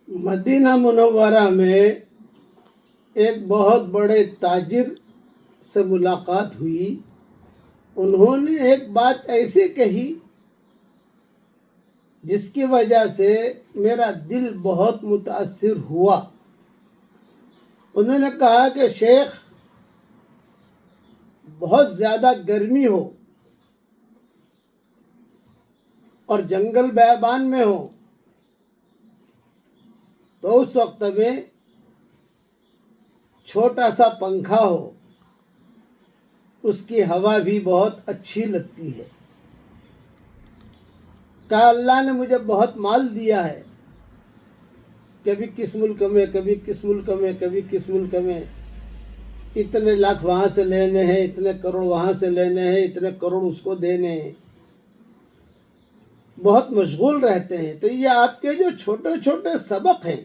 مدینہ منورہ میں ایک بہت بڑے تاجر سے ملاقات ہوئی. انہوں نے ایک بات ایسی کہی جس کی وجہ سے میرا دل بہت متاثر ہوا. انہوں نے کہا کہ شیخ، بہت زیادہ گرمی ہو اور جنگل بیابان میں ہو تو اس وقت میں چھوٹا سا پنکھا ہو، اس کی ہوا بھی بہت اچھی لگتی ہے. کہا اللہ نے مجھے بہت مال دیا ہے، کبھی کس ملک میں، کبھی کس ملک میں، کبھی کس ملک میں، اتنے لاکھ وہاں سے لینے ہیں، اتنے کروڑ وہاں سے لینے ہیں، اتنے کروڑ اس کو دینے ہیں، بہت مشغول رہتے ہیں. تو یہ آپ کے جو چھوٹے چھوٹے سبق ہیں،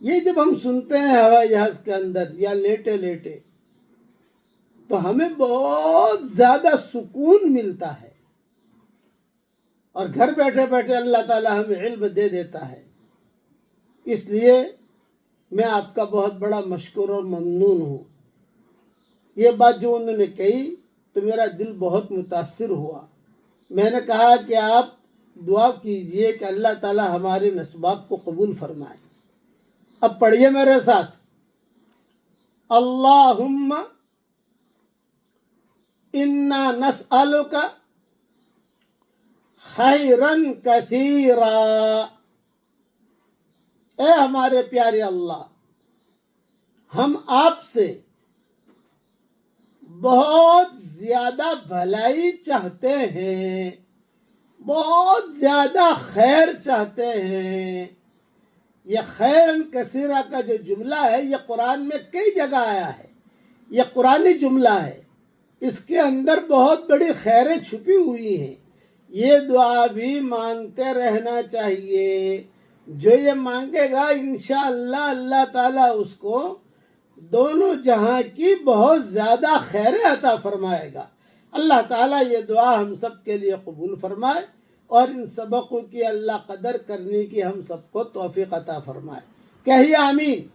یہ جب ہم سنتے ہیں ہوائی جہاز کے اندر یا لیٹے لیٹے تو ہمیں بہت زیادہ سکون ملتا ہے، اور گھر بیٹھے بیٹھے اللہ تعالیٰ ہمیں علم دے دیتا ہے. اس لیے میں آپ کا بہت بڑا مشکور اور ممنون ہوں. یہ بات جو انہوں نے کہی تو میرا دل بہت متاثر ہوا. میں نے کہا کہ آپ دعا کیجئے کہ اللہ تعالیٰ ہمارے نسبات کو قبول فرمائے. اب پڑھیے میرے ساتھ، اللہم انا نسألک خیرن کثیرا. اے ہمارے پیارے اللہ، ہم آپ سے بہت زیادہ بھلائی چاہتے ہیں، بہت زیادہ خیر چاہتے ہیں. یہ خیرن کثیرہ کا جو جملہ ہے یہ قرآن میں کئی جگہ آیا ہے، یہ قرآنی جملہ ہے، اس کے اندر بہت بڑی خیریں چھپی ہوئی ہیں. یہ دعا بھی مانگتے رہنا چاہیے. جو یہ مانگے گا انشاءاللہ اللہ تعالیٰ اس کو دونوں جہاں کی بہت زیادہ خیریں عطا فرمائے گا. اللہ تعالیٰ یہ دعا ہم سب کے لیے قبول فرمائے، اور ان سبقوں کی اللہ قدر کرنے کی ہم سب کو توفیق عطا فرمائے. کہیے آمین.